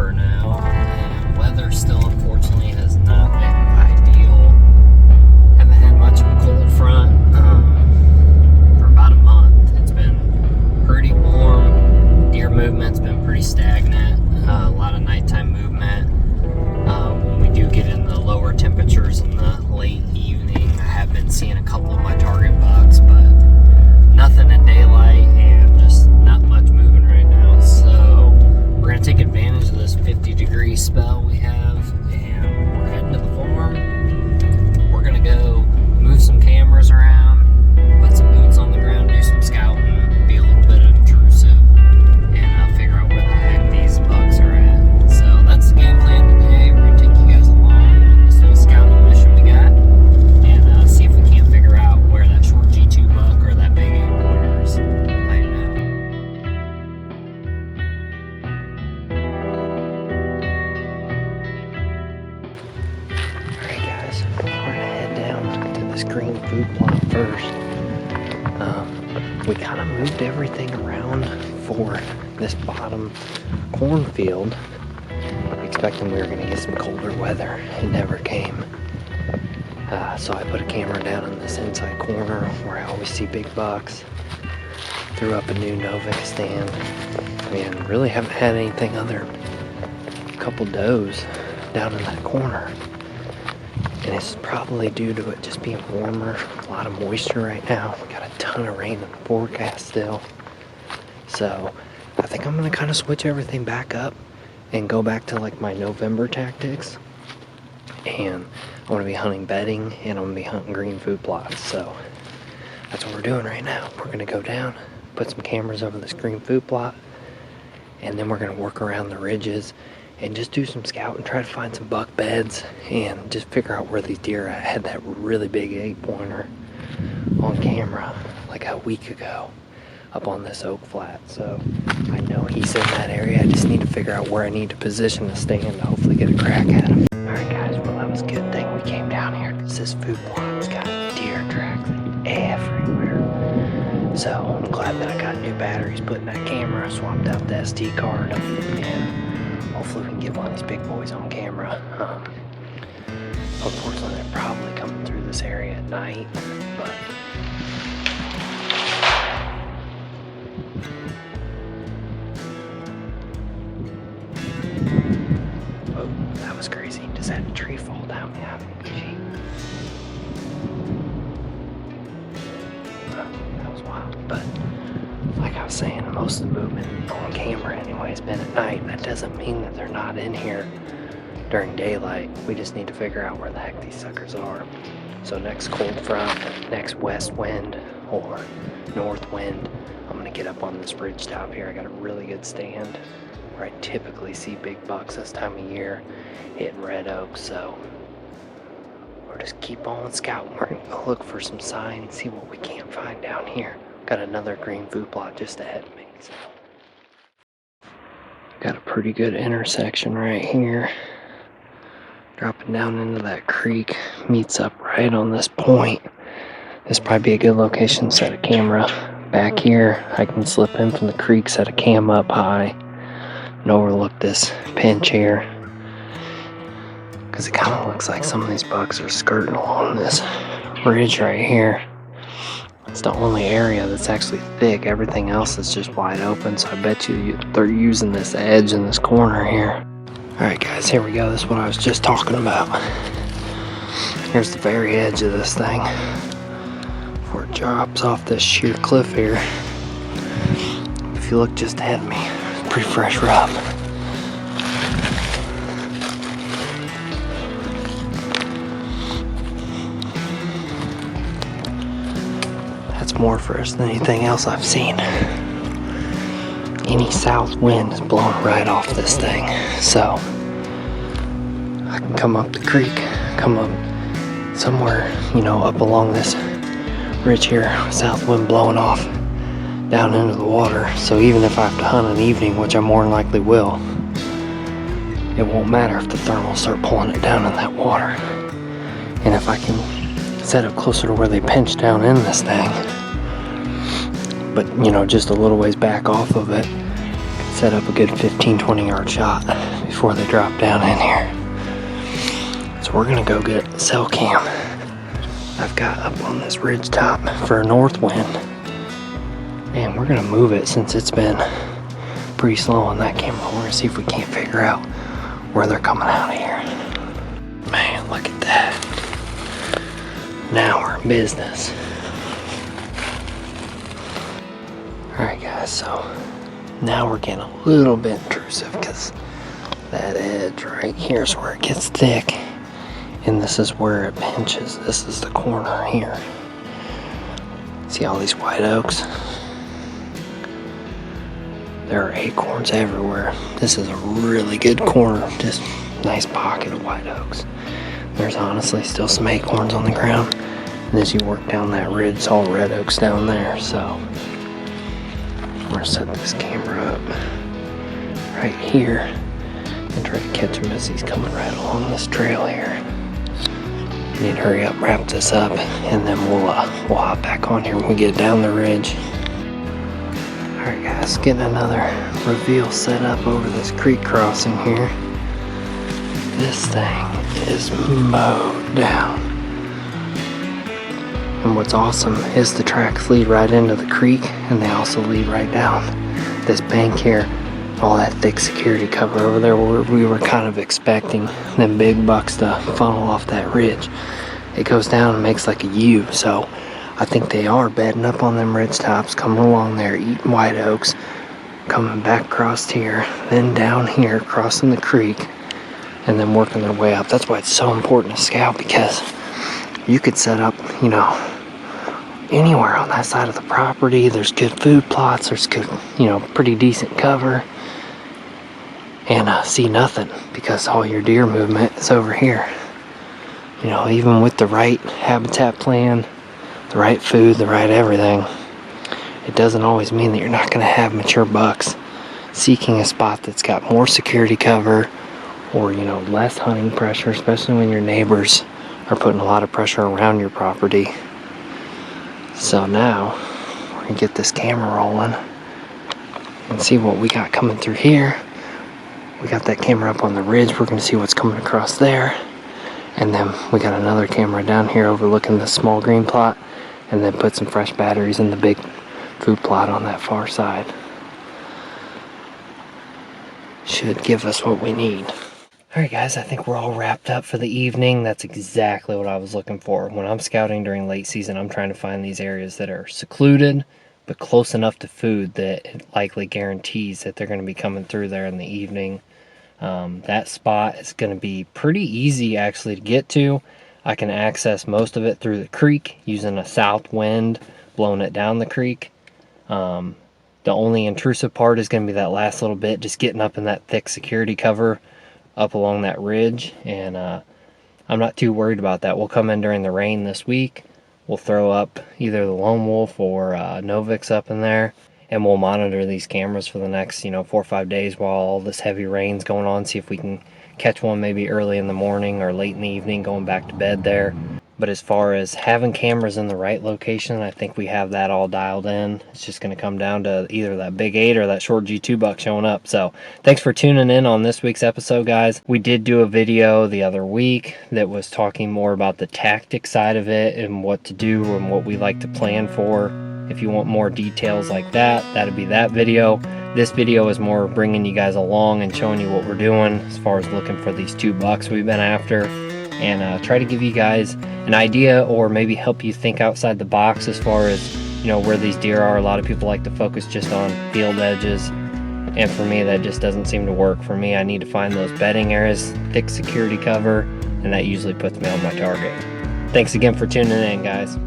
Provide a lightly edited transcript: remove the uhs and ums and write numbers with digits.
November now, and weather still unfortunately has not been ideal. Haven't had much of a cold front for about a month. It's been pretty warm. Deer movement's been pretty stagnant. A lot of nighttime movement. When we do get in the lower temperatures in the late evening, I have been seeing a couple of my target bucks, but nothing in daylight and just not much moving right now. So we're going to take advantage of this 50-degree spell we have, and we're heading to the farm. We're going to go move some cameras around, put some boots on the ground, do some scouting, be a little bit intrusive, and figure out where the heck these bucks are at. So that's the game plan today. We're going to take you guys along on this little scouting mission we got, and see if we can't figure out where that short G2 buck or that big 8-pointer is hiding out. Alright guys, we're going to head down to this green food plot first. We kind of moved everything around for this bottom cornfield, expecting we were going to get some colder weather. It never came. So I put a camera down in this inside corner where I always see big bucks. Threw up a new Novik stand, and really haven't had anything other than a couple does down in that corner. And it's probably due to it just being warmer, a lot of moisture right now. We got a ton of rain in the forecast still. So I think I'm gonna kind of switch everything back up and go back to like my November tactics. And I'm gonna be hunting bedding, and I'm gonna be hunting green food plots. So that's what we're doing right now. We're gonna go down, put some cameras over this green food plot, and then we're gonna work around the ridges and just do some scout and try to find some buck beds and just figure out where these deer are. I had that really big 8-pointer on camera like a week ago up on this oak flat. So I know he's in that area. I just need to figure out where I need to position the stand to hopefully get a crack at him. Alright guys, well that was a good thing we came down here because this food plot's got deer tracks everywhere. So I'm glad that I got new batteries put in that camera, swapped out the SD card, and hopefully we can get one of these big boys on camera. Unfortunately, they're probably coming through this area at night, but oh, that was crazy. Does that tree fall down? Yeah. Gee. That was wild. But like I was saying, most of the movement on camera anyway has been at night. That doesn't mean that they're not in here during daylight. We just need to figure out where the heck these suckers are. So next cold front, next west wind or north wind, I'm gonna get up on this ridge top here. I got a really good stand where I typically see big bucks this time of year hitting red oak. So we'll just keep on scouting. We're gonna go look for some signs, see what we can't find down here. Got another green food plot just ahead of me. So got a pretty good intersection right here. Dropping down into that creek, meets up right on this point. This would probably be a good location to set a camera. Back here, I can slip in from the creek, set a cam up high, and overlook this pinch here. Because it kind of looks like some of these bucks are skirting along this ridge right here. It's the only area that's actually thick. Everything else is just wide open, so I bet you they're using this edge in this corner here. Alright guys, here we go. This is what I was just talking about. Here's the very edge of this thing before it drops off this sheer cliff here. If you look just ahead of me, it's pretty fresh rub. That's more fresh than anything else I've seen. Any south wind is blowing right off this thing, so I can come up the creek, come up somewhere, up along this ridge here, south wind blowing off down into the water. So even if I have to hunt an evening, which I more than likely will, it won't matter if the thermals start pulling it down in that water. And if I can set it closer to where they pinch down in this thing, but just a little ways back off of it, set up a good 15-20 yard shot. before they drop down in here. So we're gonna go get a cell cam I've got up on this ridge top for a north wind. And we're gonna move it since it's been pretty slow on that camera. We're gonna see if we can't figure out where they're coming out of here. Man, look at that. Now we're in business. Alright guys, so now we're getting a little bit intrusive because that edge right here is where it gets thick. And this is where it pinches. This is the corner here. See all these white oaks? There are acorns everywhere. This is a really good corner. Just nice pocket of white oaks. There's honestly still some acorns on the ground. And as you work down that ridge, it's all red oaks down there. So I'm gonna set this camera up right here and try to catch him as he's coming right along this trail here. Need to hurry up, wrap this up, and then we'll hop back on here when we get down the ridge. Alright guys, getting another reveal set up over this creek crossing here. This thing is mowed down. And what's awesome is the tracks lead right into the creek, and they also lead right down this bank here. All that thick security cover over there where we were kind of expecting them big bucks to funnel off that ridge. It goes down and makes like a U, so I think they are bedding up on them ridge tops, coming along there, eating white oaks, coming back across here, then down here, crossing the creek, and then working their way up. That's why it's so important to scout, because you could set up, you know, anywhere on that side of the property. There's good food plots, there's good, you know, pretty decent cover, and see nothing because all your deer movement is over here. You know, even with the right habitat plan, the right food, the right everything, it doesn't always mean that you're not going to have mature bucks seeking a spot that's got more security cover or, you know, less hunting pressure, especially when your neighbors are putting a lot of pressure around your property. So now we're going to get this camera rolling and see what we got coming through here. We got that camera up on the ridge. We're going to see what's coming across there. And then we got another camera down here overlooking the small green plot, and then put some fresh batteries in the big food plot on that far side. Should give us what we need. Alright guys, I think we're all wrapped up for the evening. That's exactly what I was looking for. When I'm scouting during late season, I'm trying to find these areas that are secluded, but close enough to food that it likely guarantees that they're going to be coming through there in the evening. That spot is going to be pretty easy actually to get to. I can access most of it through the creek using a south wind blowing it down the creek. The only intrusive part is going to be that last little bit, just getting up in that thick security cover up along that ridge, and I'm not too worried about that. We'll come in during the rain this week. We'll throw up either the Lone Wolf or Novix up in there, and we'll monitor these cameras for the next 4 or 5 days while all this heavy rain's going on, see if we can catch one maybe early in the morning or late in the evening going back to bed there. But as far as having cameras in the right location, I think we have that all dialed in. It's just going to come down to either that big 8 or that short G2 buck showing up. So thanks for tuning in on this week's episode, guys. We did do a video the other week that was talking more about the tactic side of it and what to do and what we like to plan for. If you want more details like that, that'd be that video. This video is more bringing you guys along and showing you what we're doing as far as looking for these 2 bucks we've been after, and try to give you guys an idea or maybe help you think outside the box as far as where these deer are. A lot of people like to focus just on field edges, and for me that just doesn't seem to work. For me, I need to find those bedding areas, thick security cover, and that usually puts me on my target. Thanks again for tuning in, guys.